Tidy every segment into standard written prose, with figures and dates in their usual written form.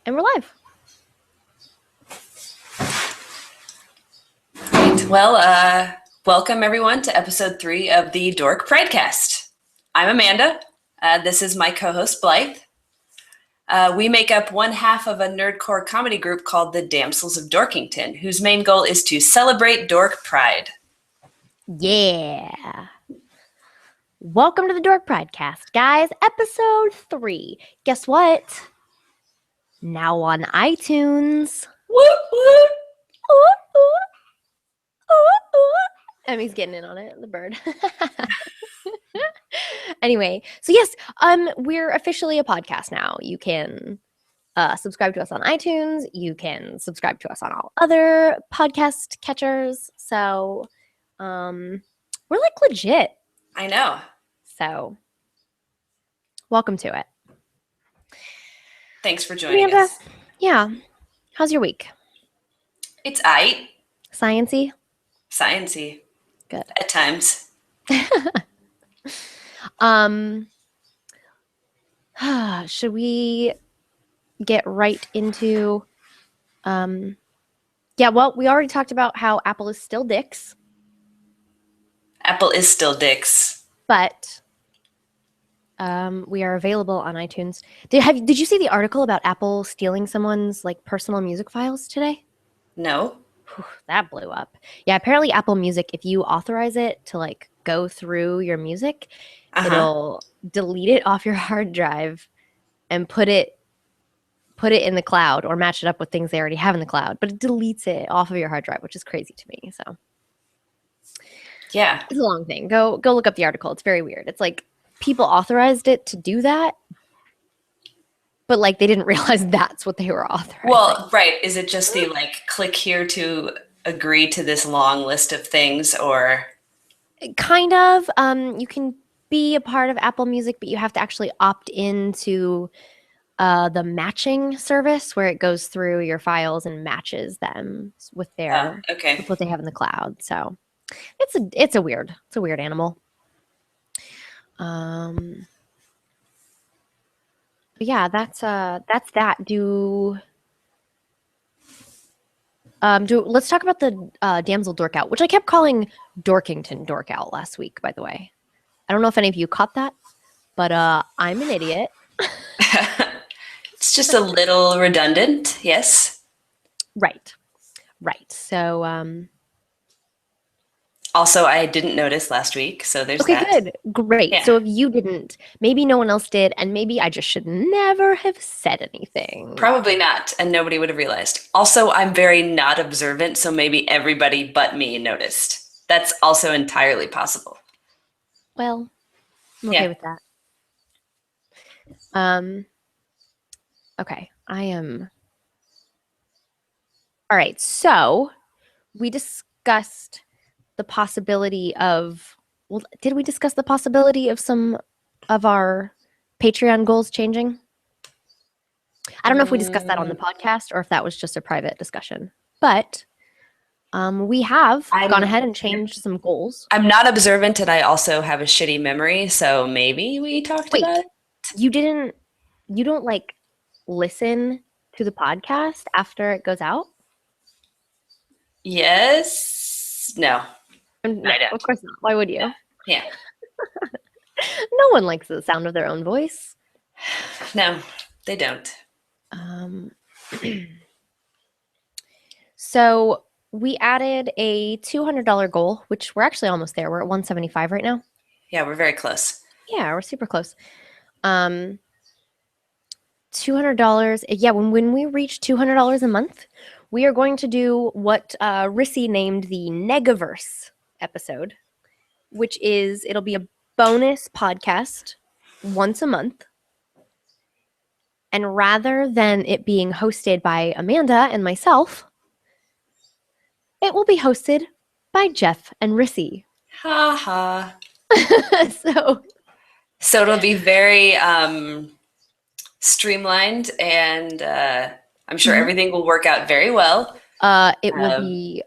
And we're live. Great. Well, welcome everyone to episode 3 of the Dork Pridecast. I'm Amanda. This is my co-host Blythe. We make up one half of a nerdcore comedy group called the Damsels of Dorkington, whose main goal is to celebrate dork pride. Yeah. Welcome to the Dork Pridecast, guys. Episode 3. Guess what? Now on iTunes. Woot woot! Ooh, ooh, ooh, ooh. Emmy's getting in on it, the bird. Anyway, so yes, we're officially a podcast now. You can subscribe to us on iTunes. You can subscribe to us on all other podcast catchers. So we're like legit. I know. So welcome to it. Thanks for joining Amanda, us. yeah. How's your week? It's aight. Science-y? Science-y. Good. At times. Should we get right into yeah, well, we already talked about how Apple is still dicks, Apple is still dicks. but we are available on iTunes. Did you see the article about Apple stealing someone's like personal music files today? No. Whew, that blew up. Yeah, apparently Apple Music, if you authorize it to like go through your music, it'll delete it off your hard drive and put it in the cloud or match it up with things they already have in the cloud, but it deletes it off of your hard drive, which is crazy to me. So Yeah. it's a long thing. Go look up the article. It's very weird. It's like people authorized it to do that, but like they didn't realize that's what they were authorizing. Well, right. Is it just the like click here to agree to this long list of things, or Kind of. You can be a part of Apple Music, but you have to actually opt into the matching service where it goes through your files and matches them with their okay. with what they have in the cloud. So it's a weird animal. But yeah, that's that. Let's talk about the Damsel Dork Out, which I kept calling Dorkington Dork Out last week, by the way. I don't know if any of you caught that, but I'm an idiot. It's just a little redundant, yes. Right. So also, I didn't notice last week, so there's okay, that. good. Great. Yeah. So if you didn't, maybe no one else did, and maybe I just should never have said anything. Probably not, and nobody would have realized. Also, I'm very not observant, so maybe everybody but me noticed. That's also entirely possible. Well, I'm okay with that. Okay, I am. All right, so we discussed the possibility of, well, did we discuss the possibility of some of our Patreon goals changing? I don't know if we discussed that on the podcast or if that was just a private discussion, but we have gone ahead and changed some goals. I'm not observant, and I also have a shitty memory, so maybe we talked about it. You don't like listen to the podcast after it goes out? Yes. No. No, I don't. of course not. Why would you? Yeah. No one likes the sound of their own voice. No, they don't. So we added a $200 goal, which we're actually almost there. We're at $175 right now. Yeah, we're very close. Yeah, we're super close. $200. Yeah, when we reach $200 a month, we are going to do what Rissy named the Negaverse episode, which is, it'll be a bonus podcast once a month. And rather than it being hosted by Amanda and myself, it will be hosted by Jeff and Rissy. Ha ha. So it'll be very streamlined, and I'm sure everything will work out very well. It will be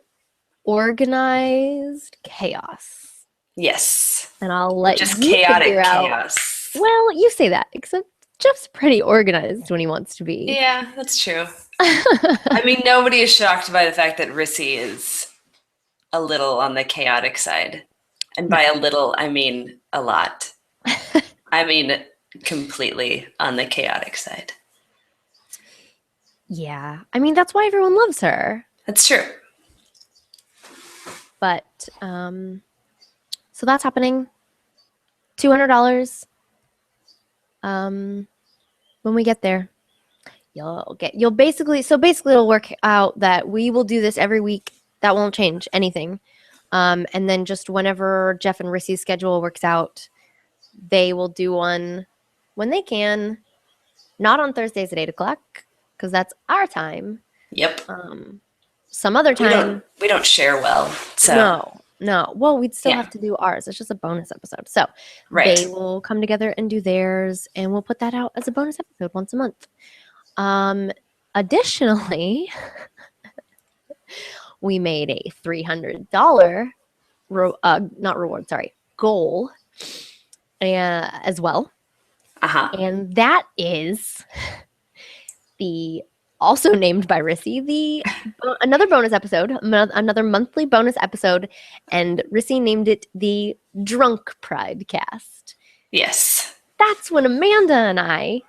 organized chaos. Yes. And I'll let just you chaotic figure out. chaos. Well, you say that, except Jeff's pretty organized when he wants to be. Yeah, that's true. I mean, nobody is shocked by the fact that Rissy is a little on the chaotic side. And by a little, I mean a lot. I mean completely on the chaotic side. Yeah. I mean, that's why everyone loves her. That's true. But so that's happening. $200. When we get there, you'll basically it'll work out that we will do this every week. That won't change anything. And then just whenever Jeff and Rissy's schedule works out, they will do one when they can, not on Thursdays at 8:00 because that's our time. Yep. Some other time. We don't share well. So No. Well, we'd still have to do ours. It's just a bonus episode. So they will come together and do theirs, and we'll put that out as a bonus episode once a month. Additionally, we made a $300 goal as well. And that is the also named by Rissy, another bonus episode, another monthly bonus episode, and Rissy named it the Drunk Pridecast. Yes. That's when Amanda and I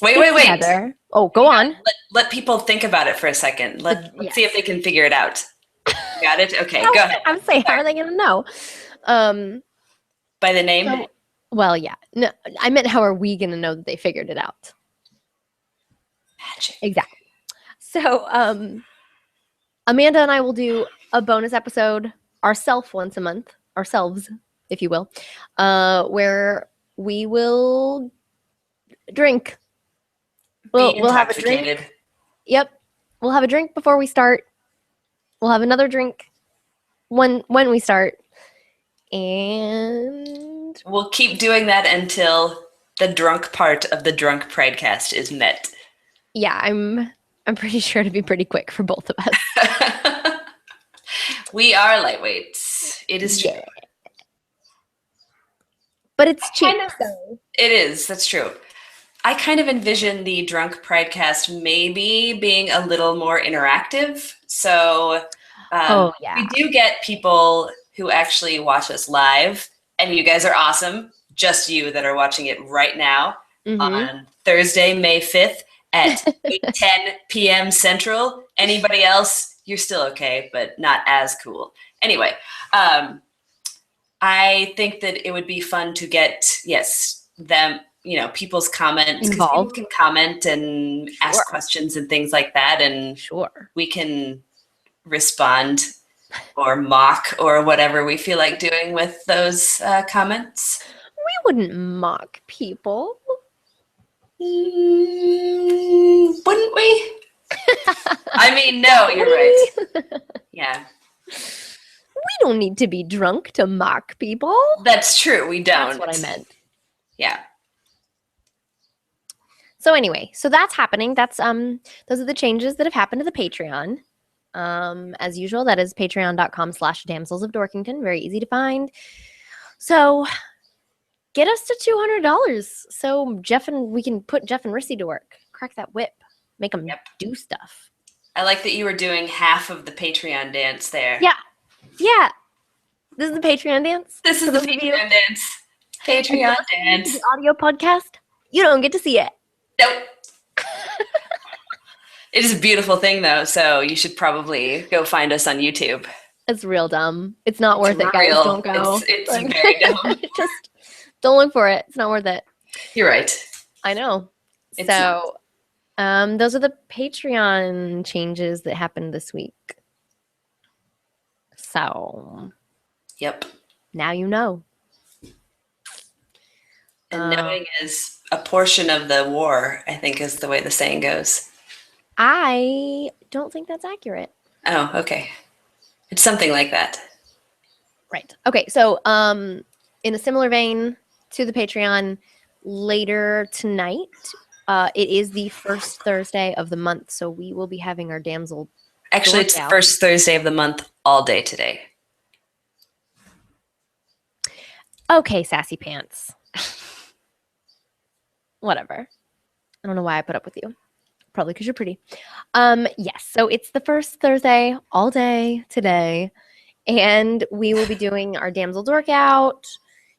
wait. Together. Oh, go on. Let people think about it for a second. Let's see if they can figure it out. Got it? Okay, go ahead. I'm saying, how are they going to know? By the name? Well, yeah. No, I meant how are we going to know that they figured it out? Magic. Exactly. So Amanda and I will do a bonus episode once a month, ourselves, if you will, where we will drink. We'll have a drink. Yep. We'll have a drink before we start. We'll have another drink when we start. And we'll keep doing that until the drunk part of the Drunk Pridecast is met. Yeah, I'm pretty sure it'd be pretty quick for both of us. We are lightweights. It is true. Yeah. But it's cheap. So. It is. That's true. I kind of envision the Drunk Pridecast maybe being a little more interactive. So we do get people who actually watch us live, and you guys are awesome. Just you that are watching it right now on Thursday, May 5th. At 8:10 p.m. Central. Anybody else, you're still okay, but not as cool. Anyway, I think that it would be fun to get, them, people's comments. Involved. People can comment and ask questions and things like that. And we can respond or mock or whatever we feel like doing with those comments. We wouldn't mock people. Wouldn't we? I mean, no, you're right. Yeah. We don't need to be drunk to mock people. That's true. We don't. That's what I meant. Yeah. So anyway, that's happening. That's those are the changes that have happened to the Patreon. As usual, that is patreon.com/Damsels of Dorkington. Very easy to find. So get us to $200 so we can put Jeff and Rissy to work. Crack that whip. Make them do stuff. I like that you were doing half of the Patreon dance there. Yeah. This is the Patreon dance. This is the Patreon dance. Patreon dance. The audio podcast. You don't get to see it. Nope. It is a beautiful thing, though, so you should probably go find us on YouTube. It's real dumb. It's not worth it, guys. Don't go. It's very dumb. Just don't look for it. It's not worth it. You're right. I know. Those are the Patreon changes that happened this week. So. Yep. Now you know. And knowing is a portion of the war, I think is the way the saying goes. I don't think that's accurate. Oh, okay. It's something like that. Right. Okay. So, in a similar vein to the Patreon, later tonight, it is the first Thursday of the month, so we will be having our Damsel. Actually, it's the first Thursday of the month all day today. Okay, sassy pants. Whatever. I don't know why I put up with you. Probably because you're pretty. Yes. So it's the first Thursday all day today, and we will be doing our Damsels workout.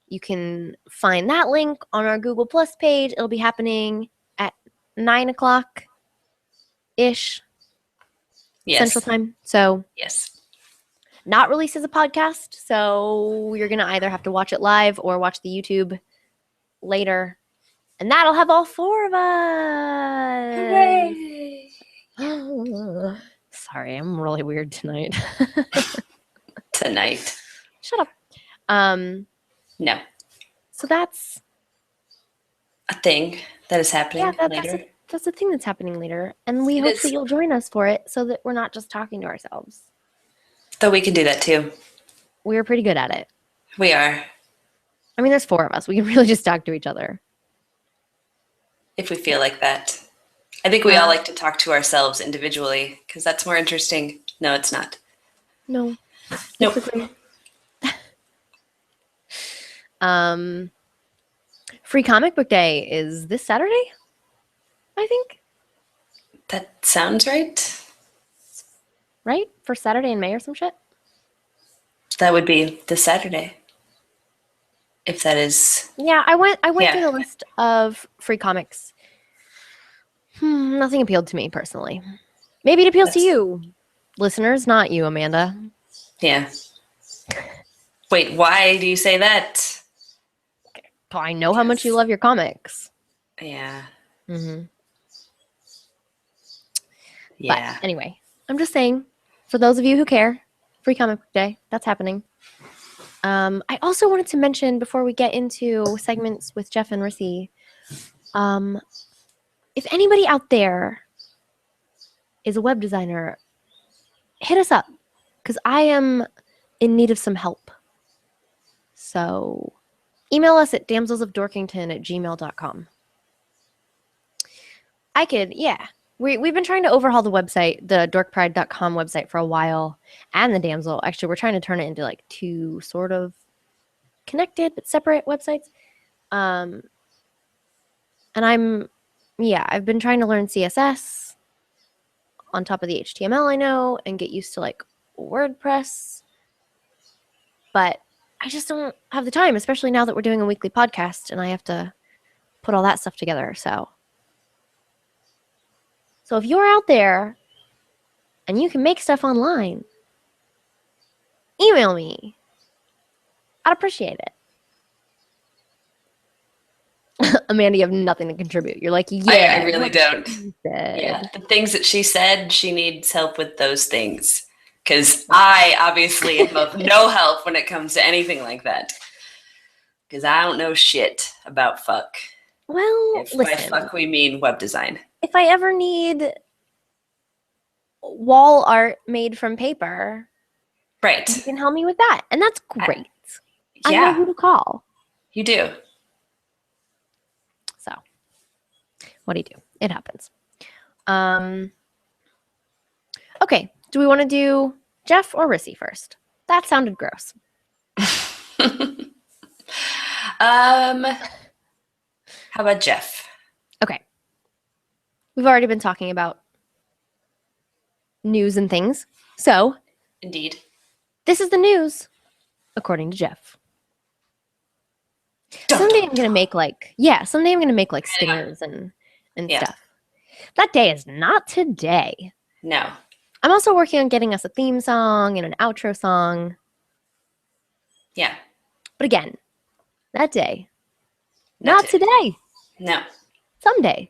You can find that link on our Google Plus page. It'll be happening at 9 o'clock ish Central Time. So yes, not released as a podcast. So you're gonna either have to watch it live or watch the YouTube later, and that'll have all four of us. hooray! Sorry, I'm really weird tonight. Tonight, Shut up. no, So that's a thing that is happening later. That's a thing that's happening later, and we It hope is. that you'll join us for it, so that we're not just talking to ourselves. Though we can do that too. We're pretty good at it. We are, I mean, there's four of us. We can really just talk to each other. if we feel like that. I think we all like to talk to ourselves individually because that's more interesting. No, it's not. No. Nope. Disagree. Free Comic Book Day is this Saturday, I think. That sounds right. Right? First Saturday in May or some shit? That would be this Saturday. If that is. Yeah, I went Yeah. through the list of free comics. Nothing appealed to me personally. Maybe it appeals to you, listeners, not you, Amanda. Yeah. Wait, why do you say that? I know how much you love your comics. Yeah. Mm-hmm. Yeah. But anyway, I'm just saying, for those of you who care, Free Comic Book Day, that's happening. I also wanted to mention before we get into segments with Jeff and Rissy, if anybody out there is a web designer, hit us up because I am in need of some help. So email us at damselsofdorkington@gmail.com. We've been trying to overhaul the website, the dorkpride.com website for a while, and the Damsel. Actually, we're trying to turn it into like two sort of connected but separate websites. And I've been trying to learn CSS on top of the HTML I know and get used to like WordPress. But I just don't have the time, especially now that we're doing a weekly podcast and I have to put all that stuff together. So if you're out there and you can make stuff online, email me. I'd appreciate it. Amanda, you have nothing to contribute. You're like, yeah. I really don't. Yeah, the things that she said, she needs help with those things. Because I obviously am of no help when it comes to anything like that. Because I don't know shit about fuck. Well, If listen. by fuck we mean web design. If I ever need wall art made from paper, right, you can help me with that. And that's great. I know who to call. You do. So, what do you do? It happens. Okay. Do we want to do Jeff or Rissy first? That sounded gross. How about Jeff? Okay. We've already been talking about news and things. So, indeed, this is the news, according to Jeff. Someday I'm gonna make like stingers and stuff. That day is not today. No. I'm also working on getting us a theme song and an outro song. Yeah. But again, that day. Not today. No. Someday.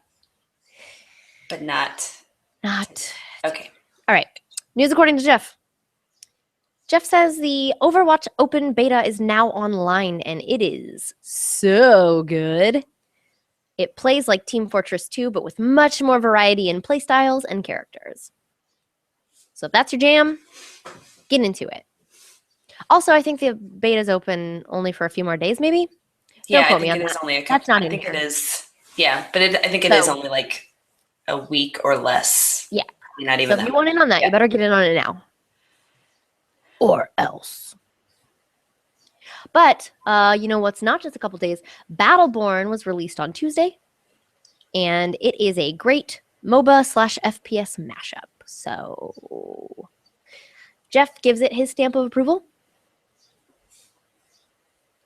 But not. Okay. All right. News according to Jeff. Jeff says the Overwatch open beta is now online, and it is so good. It plays like Team Fortress 2, but with much more variety in playstyles and characters. So if that's your jam, get into it. Also, I think the beta's open only for a few more days, maybe? Yeah, I think it is only a couple. That's not I think it is. Yeah, but I think it is only like a week or less. Yeah. Not even that. So if you want in on that, you better get in on it now. Or else. But, you know what's not just a couple days? Battleborn was released on Tuesday. and it is a great MOBA/FPS mashup. So Jeff gives it his stamp of approval.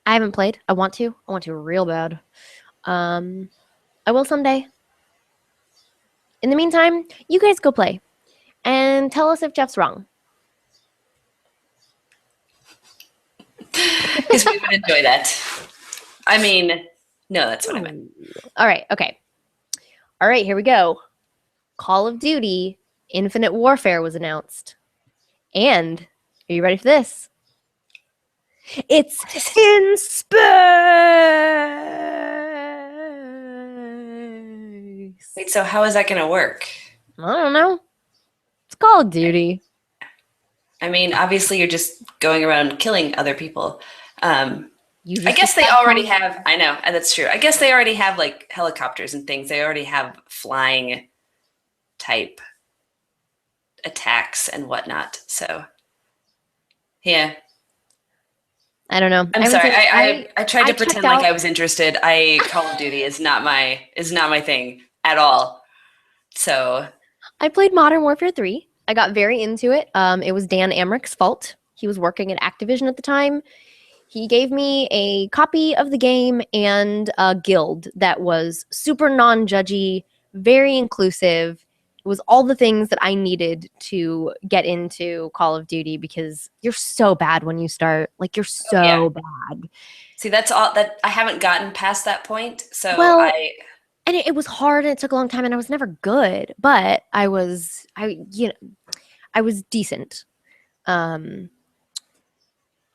I haven't played. I want to real bad. I will someday. In the meantime, you guys go play and tell us if Jeff's wrong. Because we would enjoy that. I mean, no, that's what I meant. All right. Okay. All right. Here we go. Call of Duty Infinite Warfare was announced. And are you ready for this? It's in space. Wait, so how is that going to work? I don't know. It's Call of Duty. I mean, obviously you're just going around killing other people. I I guess they already have, I know, and that's true. I guess they already have like helicopters and things. They already have flying type attacks and whatnot. So, yeah. I don't know. I'm sorry. I tried to I pretend checked like out. I was interested. Call of Duty is not my thing at all. So I played Modern Warfare 3. I got very into it. It was Dan Amrich's fault. He was working at Activision at the time. He gave me a copy of the game and a guild that was super non-judgy, very inclusive. It was all the things that I needed to get into Call of Duty because you're so bad when you start. Like, you're so bad. See, that's all that I haven't gotten past that point. So Well, and it was hard and it took a long time and I was never good, but I was decent.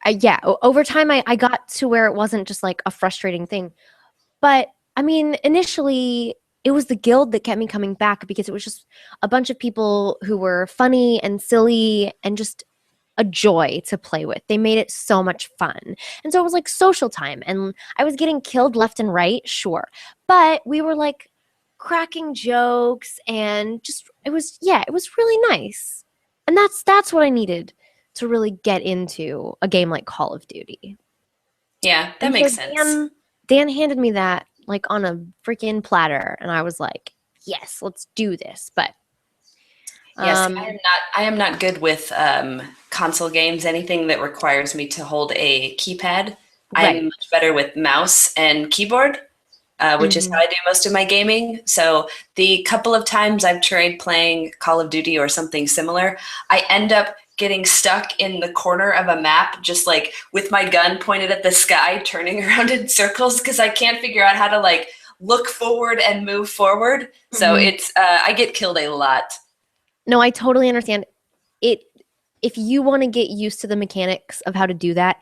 Over time I got to where it wasn't just like a frustrating thing. But I mean, initially it was the guild that kept me coming back because it was just a bunch of people who were funny and silly and just a joy to play with. They made it so much fun. And so it was like social time and I was getting killed left and right, sure. But we were like cracking jokes and just it was really nice. And that's what I needed to really get into a game like Call of Duty. Yeah, that makes sense. Dan handed me that like on a freaking platter and I was like, yes, let's do this. But yes, I am not good with console games. Anything that requires me to hold a keypad. Right. I'm much better with mouse and keyboard, which is how I do most of my gaming. So the couple of times I've tried playing Call of Duty or something similar, I end up getting stuck in the corner of a map, just like with my gun pointed at the sky, turning around in circles because I can't figure out how to like look forward and move forward. So it's I get killed a lot. No, I totally understand. If you want to get used to the mechanics of how to do that,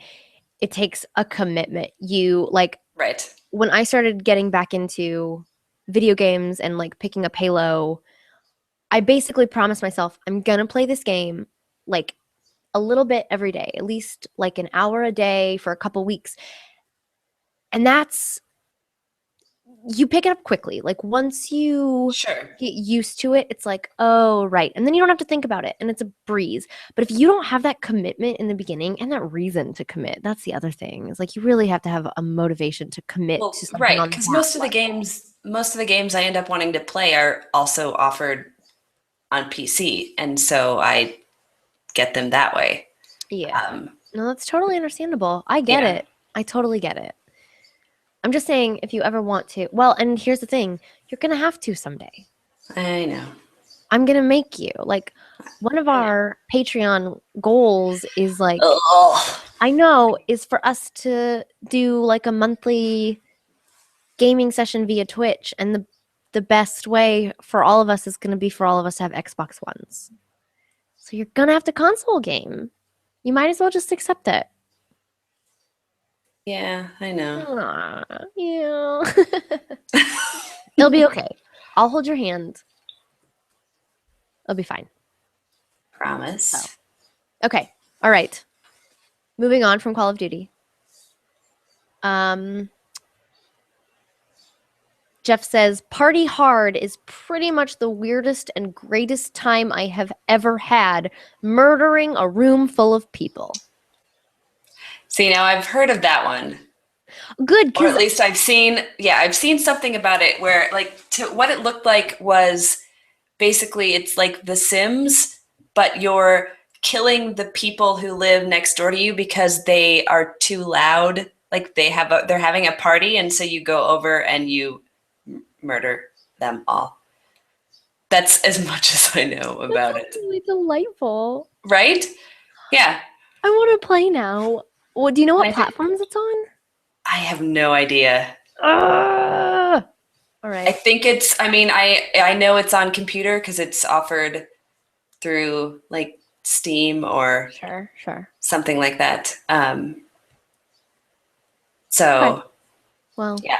it takes a commitment. Right. When I started getting back into video games and like picking up Halo, I basically promised myself I'm gonna play this game like a little bit every day, at least like an hour a day for a couple weeks. And you pick it up quickly. Like once you get used to it, it's like, oh, right. And then you don't have to think about it and it's a breeze. But if you don't have that commitment in the beginning and that reason to commit, that's the other thing. It's like you really have to have a motivation to commit to something. Right, because most of the games I end up wanting to play are also offered on PC. And so I get them that way. Yeah. No, that's totally understandable. I get it. I totally get it. I'm just saying, if you ever want to, well, and here's the thing, you're going to have to someday. I know. I'm going to make you. Like, one of our Patreon goals is like, I know, is for us to do like a monthly gaming session via Twitch. And the best way for all of us is going to be for all of us to have Xbox Ones. So you're going to have to console game. You might as well just accept it. Yeah, I know. Yeah. It'll be okay. I'll hold your hand. It'll be fine. Promise. So. Okay. All right. Moving on from Call of Duty. Jeff says, party hard is pretty much the weirdest and greatest time I have ever had, murdering a room full of people. See, now I've heard of that one. Good, Or at because least I've seen something about it where what it looked like was basically it's like The Sims, but you're killing the people who live next door to you because they are too loud. Like they're having a party, and so you go over and you murder them all. That's as much as I know about it. really delightful. Right? Yeah. I want to play now. Well, do you know what I think- platforms it's on? I have no idea. All I right. think it's, I mean, I know it's on computer because it's offered through like Steam or Sure. something like that. Okay. Well, yeah.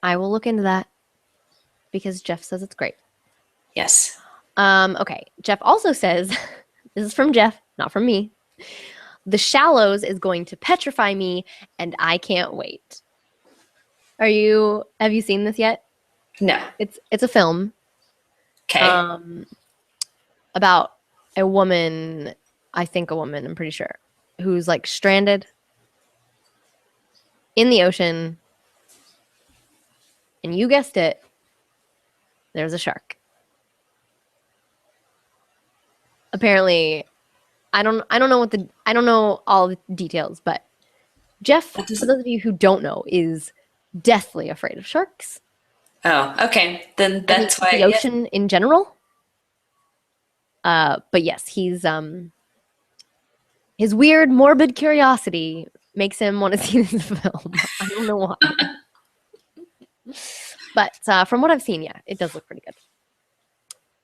I will look into that because Jeff says it's great. Yes. Okay. Jeff also says, this is from Jeff, not from me. The Shallows is going to petrify me, and I can't wait. Have you seen this yet? No. It's a film. Okay. About a woman, I think a woman, I'm pretty sure, who's like stranded in the ocean. And you guessed it, there's a shark. Apparently, I don't know all the details, but Jeff, for those of you who don't know, is deathly afraid of sharks. Oh, okay. Then that's why the ocean in general. But yes, he's his weird, morbid curiosity makes him want to see this film. I don't know why. But from what I've seen, yeah, it does look pretty good.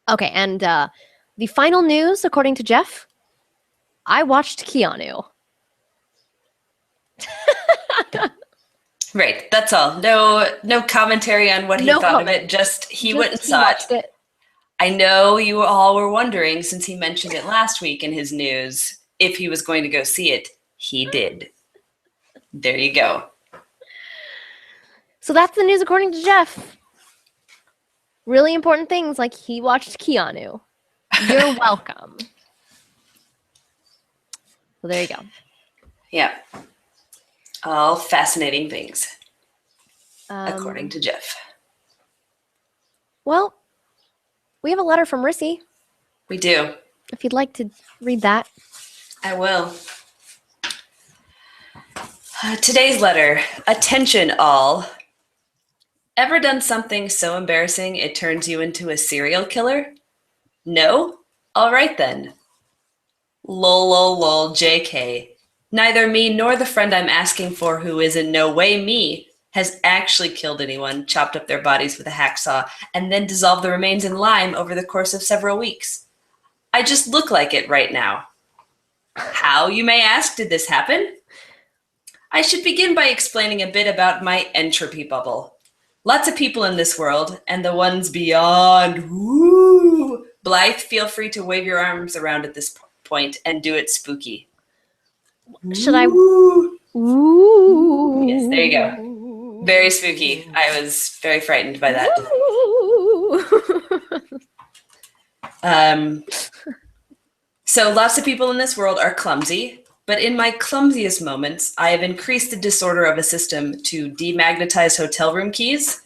Okay, and the final news, according to Jeff, I watched Keanu. Right, that's all. No commentary on what he thought of it. Just he went and saw it. I know you all were wondering, since he mentioned it last week in his news, if he was going to go see it. He did. There you go. So that's the news according to Jeff. Really important things like he watched Keanu. You're welcome. So there you go. Yeah. All fascinating things, according to Jeff. Well, we have a letter from Rissy. We do. If you'd like to read that. I will. Today's letter. Attention all. Ever done something so embarrassing it turns you into a serial killer? No? All right then. Lol, lol, lol, JK. Neither me nor the friend I'm asking for, who is in no way me, has actually killed anyone, chopped up their bodies with a hacksaw, and then dissolved the remains in lime over the course of several weeks. I just look like it right now. How, you may ask, did this happen? I should begin by explaining a bit about my entropy bubble. Lots of people in this world, and the ones beyond. Woo! Blythe, feel free to wave your arms around at this point and do it spooky. Should I? Ooh. Yes, there you go. Very spooky. I was very frightened by that. So lots of people in this world are clumsy, but in my clumsiest moments, I have increased the disorder of a system to demagnetize hotel room keys.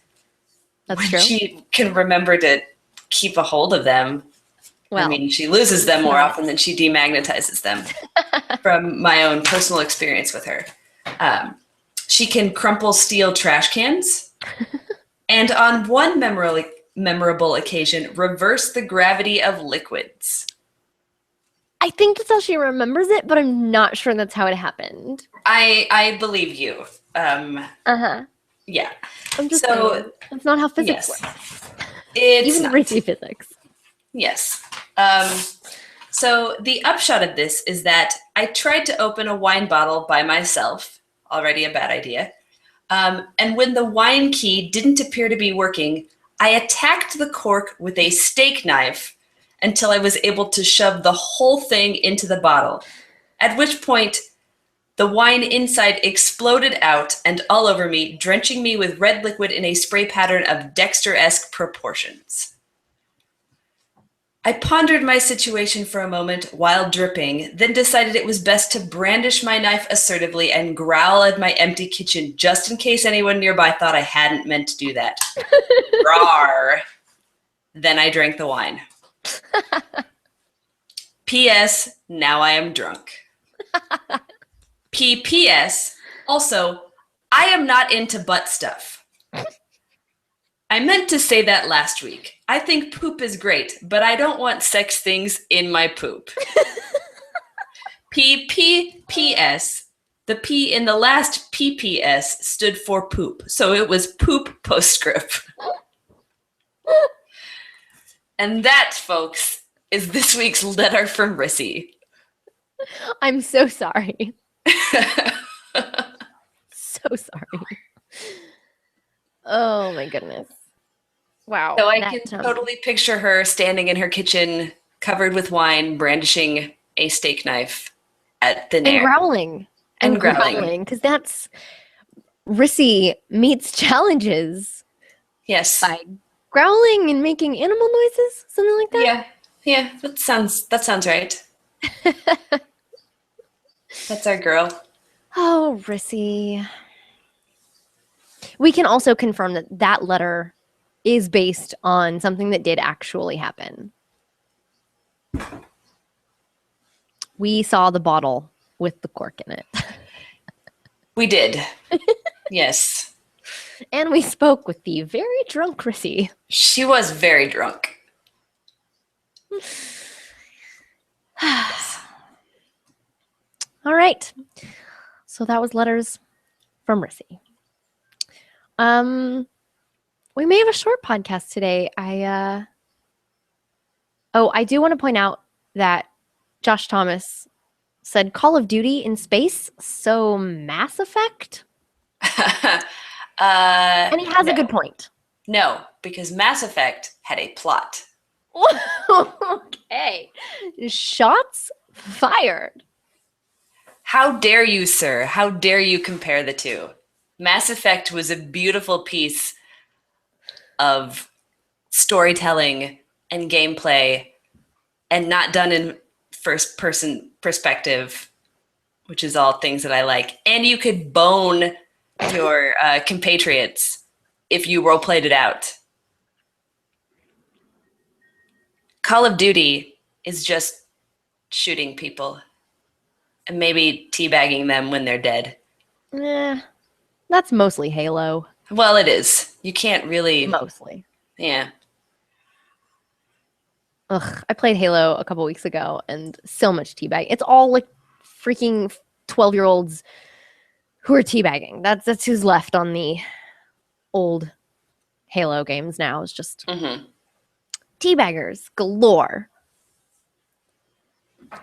That's when true. She can remember to keep a hold of them. Well, I mean, she loses them more often than she demagnetizes them. From my own personal experience with her. She can crumple steel trash cans. And on one memorable occasion, reverse the gravity of liquids. I think that's how she remembers it, but I'm not sure that's how it happened. I believe you. Yeah. I'm just saying, that's not how physics works. It's even not. Racy physics. Yes. So the upshot of this is that I tried to open a wine bottle by myself. Already a bad idea. And when the wine key didn't appear to be working, I attacked the cork with a steak knife until I was able to shove the whole thing into the bottle, at which point the wine inside exploded out and all over me, drenching me with red liquid in a spray pattern of Dexter-esque proportions. I pondered my situation for a moment while dripping, then decided it was best to brandish my knife assertively and growl at my empty kitchen just in case anyone nearby thought I hadn't meant to do that. Rawr. Then I drank the wine. P.S. Now I am drunk. P.P.S. Also, I am not into butt stuff. I meant to say that last week. I think poop is great, but I don't want sex things in my poop. P.P.P.S. The P in the last P.P.S. stood for poop, so it was poop postscript. And that, folks, is this week's letter from Rissy. I'm so sorry. So sorry. Oh my goodness. Wow. So I can totally picture her standing in her kitchen, covered with wine, brandishing a steak knife at thin air. Growling. And growling. Because that's Rissy meets challenges. Yes. By growling and making animal noises, something like that. Yeah, that sounds right. That's our girl. Oh, Rissy. We can also confirm that that letter is based on something that did actually happen. We saw the bottle with the cork in it. We did. Yes. And we spoke with the very drunk Rissy. She was very drunk. All right. So that was letters from Rissy. We may have a short podcast today. I do want to point out that Josh Thomas said Call of Duty in space, so Mass Effect? And he has a good point. No, because Mass Effect had a plot. Okay. Shots fired. How dare you, sir? How dare you compare the two? Mass Effect was a beautiful piece of storytelling and gameplay and not done in first-person perspective, which is all things that I like. And you could bone your compatriots if you role-played it out. Call of Duty is just shooting people and maybe teabagging them when they're dead. That's mostly Halo. Well, it is. You can't really... Mostly. Yeah. Ugh, I played Halo a couple weeks ago and so much teabag. It's all like freaking 12-year-olds who are teabagging. That's who's left on the old Halo games now. It's just teabaggers galore.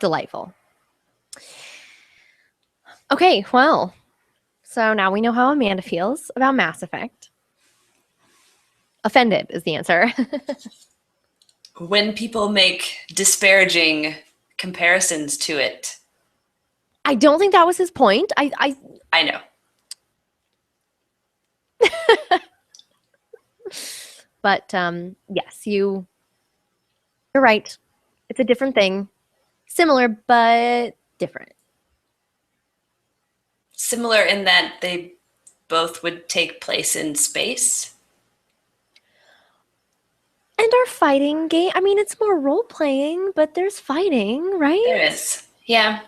Delightful. Okay, well, so now we know how Amanda feels about Mass Effect. Offended is the answer. When people make disparaging comparisons to it. I don't think that was his point. I know. But yes, you're right. It's a different thing. Similar, but different. Similar in that they both would take place in space. And our fighting game, I mean, it's more role-playing, but there's fighting, right? There is. Yeah.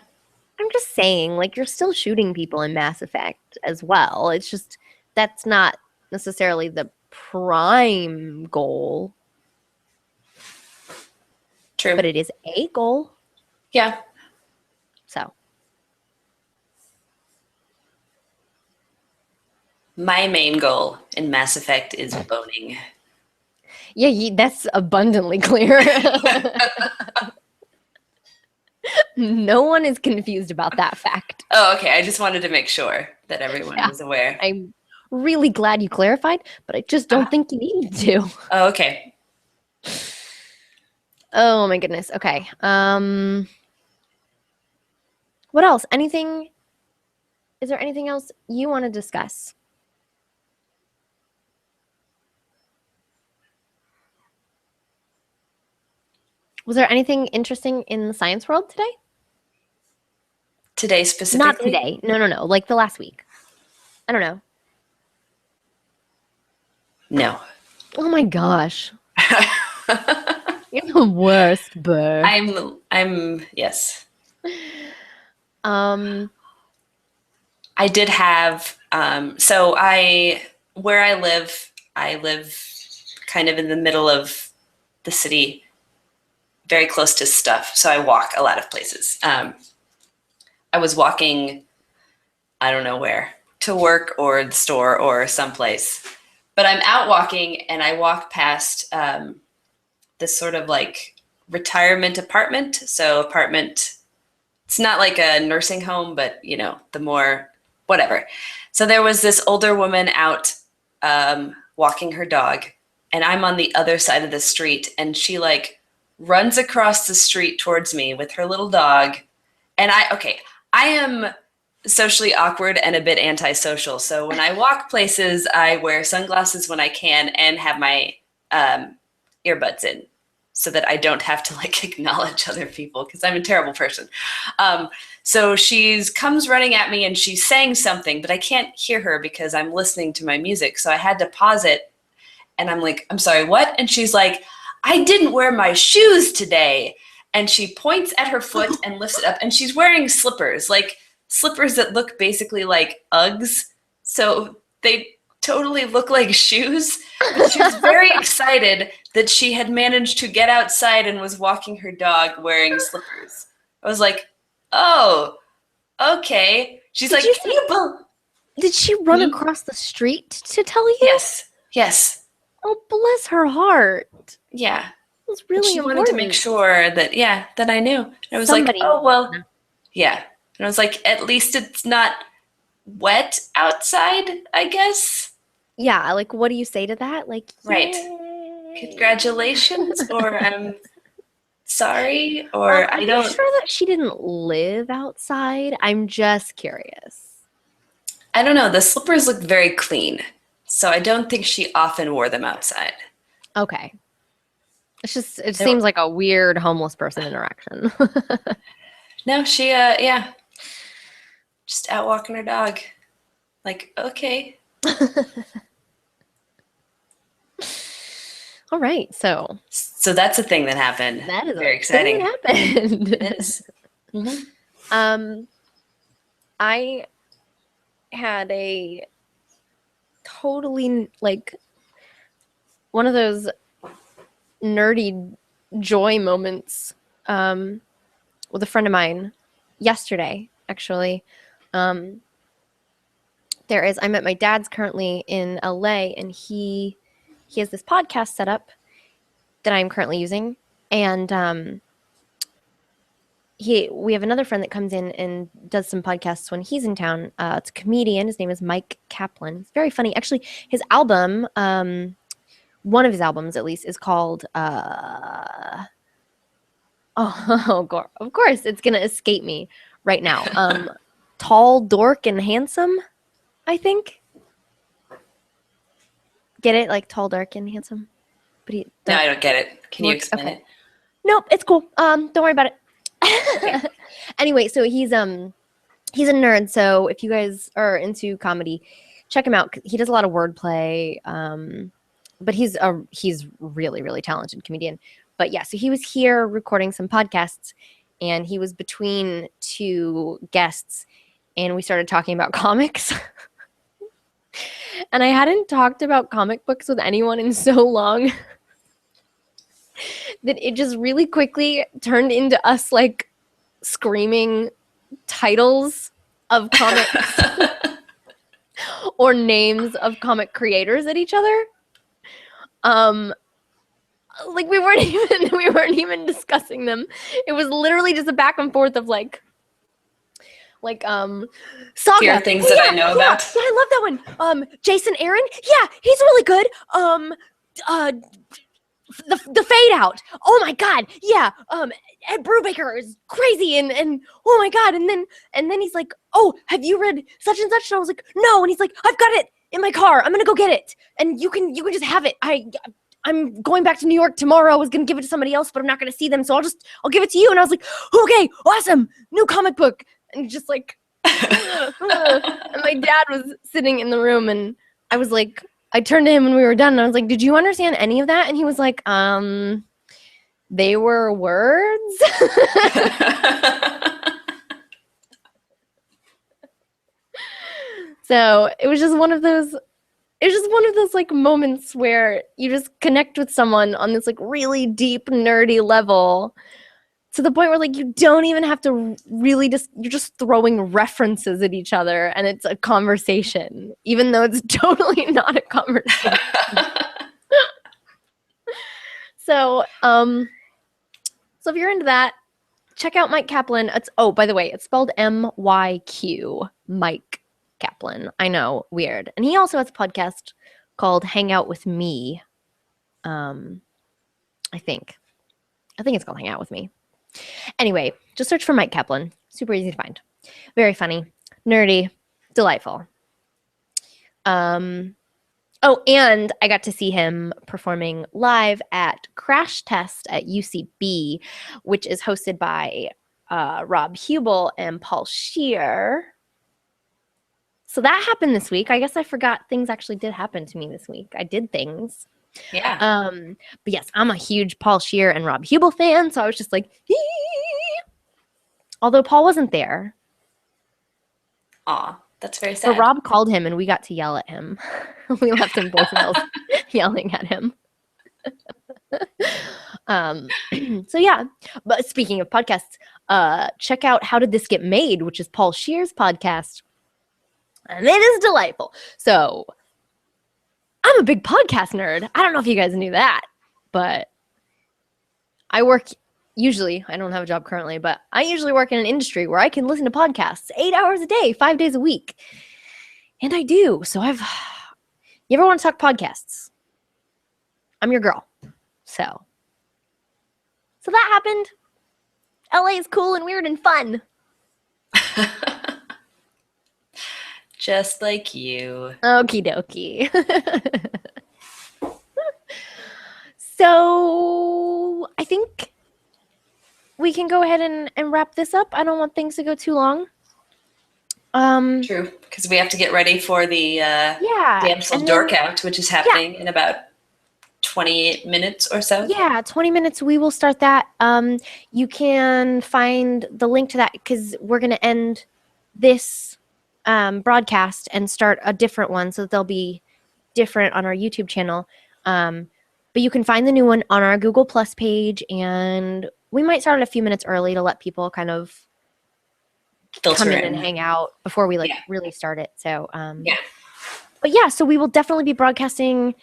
I'm just saying, like, you're still shooting people in Mass Effect as well. It's just, that's not necessarily the prime goal. True. But it is a goal. Yeah. So. My main goal in Mass Effect is boning. Yeah, that's abundantly clear. No one is confused about that fact. Oh, okay. I just wanted to make sure that everyone was aware. I'm really glad you clarified, but I just don't think you needed to. Oh, okay. Oh my goodness. Okay. What else? Anything? Is there anything else you want to discuss? Was there anything interesting in the science world today? Today Not specifically? today. No. Like the last week. I don't know. No. Oh my gosh. You're the worst, Burr. Yes. Um, I did have, where I live kind of in the middle of the city, very close to stuff. So I walk a lot of places. I was walking, I don't know where, to work or the store or someplace. But I'm out walking and I walk past this sort of like retirement apartment. So apartment, it's not like a nursing home, but the more whatever. So there was this older woman out walking her dog, and I'm on the other side of the street, and she like runs across the street towards me with her little dog. And I am socially awkward and a bit antisocial. So when I walk places, I wear sunglasses when I can and have my earbuds in so that I don't have to like acknowledge other people because I'm a terrible person. So she comes running at me and she's saying something, but I can't hear her because I'm listening to my music. So I had to pause it. And I'm like, I'm sorry, what? And she's like, I didn't wear my shoes today. And she points at her foot and lifts it up. And she's wearing slippers, like slippers that look basically like Uggs. So they totally look like shoes. But she was very excited that she had managed to get outside and was walking her dog wearing slippers. I was like, oh, okay. She's like, did she run across the street to tell you? Yes. Oh, bless her heart. Yeah. It was really important. She wanted to make sure that I knew. And I was Somebody like, oh, well, yeah. And I was like, at least it's not wet outside, I guess. Yeah, like what do you say to that? Like, right. Yay. Congratulations, or I'm sorry, or I don't. I'm sure that she didn't live outside. I'm just curious. I don't know. The slippers look very clean, so I don't think she often wore them outside. Okay. It seems like a weird homeless person interaction. No, she, just out walking her dog. Like, okay. All right, so that's a thing that happened. That is very exciting. Thing that happened. It is. Mm-hmm. I had a totally like one of those nerdy joy moments with a friend of mine yesterday, actually. I'm at my dad's currently in LA, and he has this podcast set up that I'm currently using, and we have another friend that comes in and does some podcasts when he's in town. It's a comedian. His name is Mike Kaplan. It's very funny. Actually, his album, one of his albums at least, is called of course it's gonna escape me right now. Tall, Dork, and Handsome, I think. Get it? Like tall, dark, and handsome. But no, I don't get it. Can you explain it? Nope, it's cool. Don't worry about it. Okay. Anyway, so he's a nerd. So if you guys are into comedy, check him out. He does a lot of wordplay. But he's really, really talented comedian. But yeah, so he was here recording some podcasts, and he was between two guests, and we started talking about comics. And I hadn't talked about comic books with anyone in so long that it just really quickly turned into us like screaming titles of comics or names of comic creators at each other. Like we weren't even discussing them. It was literally just a back and forth of like Saga. Here are things that I know about. Yeah, I love that one. Jason Aaron. Yeah, he's really good. The Fade Out. Oh my god. Yeah. Ed Brubaker is crazy and oh my god. And then he's like, oh, have you read such and such? And I was like, no. And he's like, I've got it in my car. I'm gonna go get it, and you can just have it. I'm going back to New York tomorrow. I was going to give it to somebody else, but I'm not going to see them. So I'll give it to you. And I was like, okay, awesome. New comic book. And just like, and my dad was sitting in the room and I was like, I turned to him when we were done and I was like, did you understand any of that? And he was like, they were words. So it was just one of those like moments where you just connect with someone on this like really deep nerdy level to the point where like you don't even have to really you're just throwing references at each other and it's a conversation, even though it's totally not a conversation. So if you're into that, check out Mike Kaplan. By the way, it's spelled MYQ, Mike Kaplan. I know, weird. And he also has a podcast called Hang Out With Me. I think it's called Hang Out With Me. Anyway, just search for Mike Kaplan. Super easy to find. Very funny, nerdy, delightful. And I got to see him performing live at Crash Test at UCB, which is hosted by Rob Hubel and Paul Scheer. So that happened this week. I guess I forgot things actually did happen to me this week. I did things. Yeah. But yes, I'm a huge Paul Scheer and Rob Hubel fan, so I was just like, hee! Although Paul wasn't there. Aw, that's very sad. But Rob called him and we got to yell at him. We left him voicemails yelling at him. So yeah, but speaking of podcasts, check out How Did This Get Made, which is Paul Scheer's podcast. And it is delightful. So I'm a big podcast nerd. I don't know if you guys knew that, but I don't have a job currently, but I usually work in an industry where I can listen to podcasts 8 hours a day, 5 days a week. And I do. So you ever want to talk podcasts? I'm your girl. So that happened. LA is cool and weird and fun. Just like you. Okie dokie. So I think we can go ahead and wrap this up. I don't want things to go too long. True, because we have to get ready for the Damsels Dork Out, which is happening in about 28 minutes or so. Yeah, 20 minutes. We will start that. You can find the link to that because we're going to end this broadcast and start a different one, so that they'll be different on our YouTube channel. But you can find the new one on our Google Plus page, and we might start a few minutes early to let people kind of filter come in and hang out before we really start it. So so we will definitely be broadcasting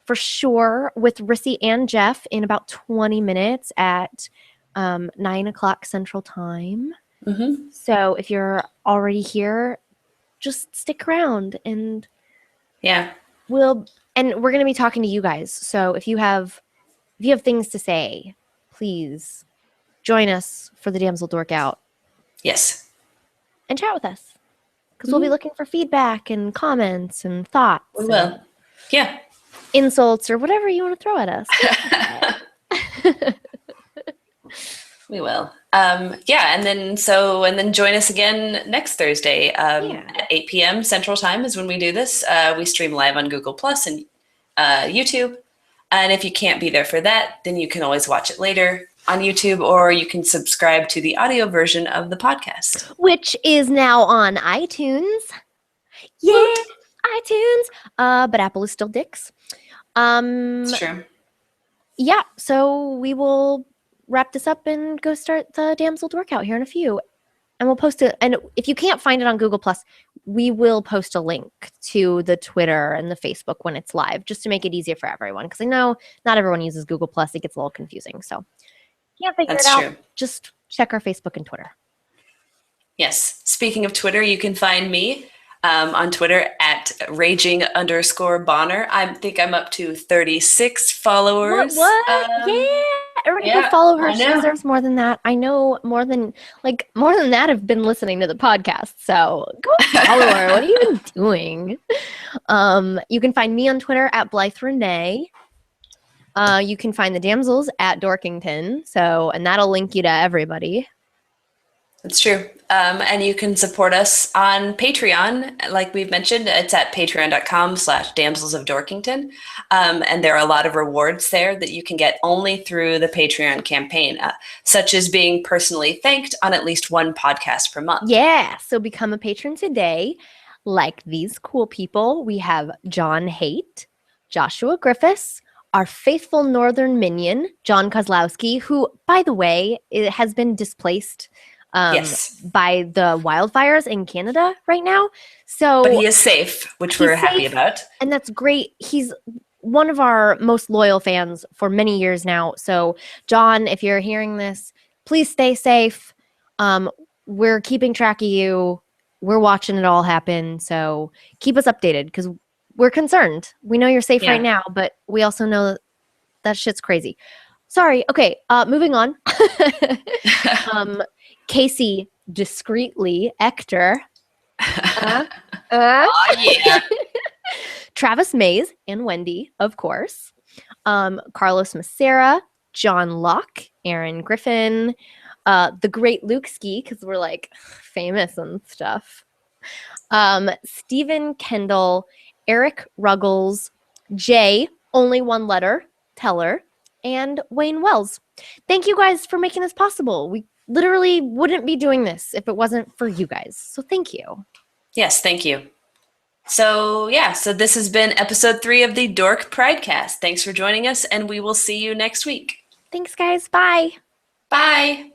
for sure with Rissy and Jeff in about 20 minutes at 9:00 Central Time. Mm-hmm. So if you're already here, just stick around and we're going to be talking to you guys. So if you have things to say, please join us for the Damsel Dork Out. Yes. And chat with us. Because we'll be looking for feedback and comments and thoughts. We will. Yeah. Insults or whatever you want to throw at us. We will. And then join us again next Thursday at 8 p.m. Central Time is when we do this. We stream live on Google Plus and YouTube. And if you can't be there for that, then you can always watch it later on YouTube, or you can subscribe to the audio version of the podcast, which is now on iTunes. Yeah, iTunes. But Apple is still dicks. It's true. Yeah, so we will wrap this up and go start the Damsel Dork Out here in a few. And we'll post it. And if you can't find it on Google Plus, we will post a link to the Twitter and the Facebook when it's live, just to make it easier for everyone. Because I know not everyone uses Google Plus. It gets a little confusing. So can't figure it out. True. Just check our Facebook and Twitter. Yes. Speaking of Twitter, you can find me on Twitter at raging_Bonner. I think I'm up to 36 followers. What? Yeah. Everybody go follow her. She deserves more than that. I know more than that have been listening to the podcast. So go follow her. What are you even doing? You can find me on Twitter at Blythe Renee. You can find the Damsels at Dorkington. And that'll link you to everybody. That's true. And you can support us on Patreon. Like we've mentioned, it's at patreon.com/damsels of Dorkington. And there are a lot of rewards there that you can get only through the Patreon campaign, such as being personally thanked on at least one podcast per month. Yeah. So become a patron today. Like these cool people, we have John Haight, Joshua Griffiths, our faithful northern minion, John Kozlowski, who, by the way, has been displaced Yes. by the wildfires in Canada right now. But he is safe, which we're happy about. And that's great. He's one of our most loyal fans for many years now. So, John, if you're hearing this, please stay safe. We're keeping track of you. We're watching it all happen. So keep us updated because we're concerned. We know you're safe right now, but we also know that shit's crazy. Sorry. Okay. Moving on. Casey discreetly Ector. Oh, yeah. Travis Mays and Wendy, of course. Carlos Macera, John Locke, Aaron Griffin, the great Luke Ski, because we're like famous and stuff. Stephen Kendall, Eric Ruggles, Jay, only one letter, Teller, and Wayne Wells. Thank you guys for making this possible. We literally wouldn't be doing this if it wasn't for you guys. So thank you. Yes, thank you. So this has been episode 3 of the Dork Pridecast. Thanks for joining us, and we will see you next week. Thanks, guys. Bye. Bye.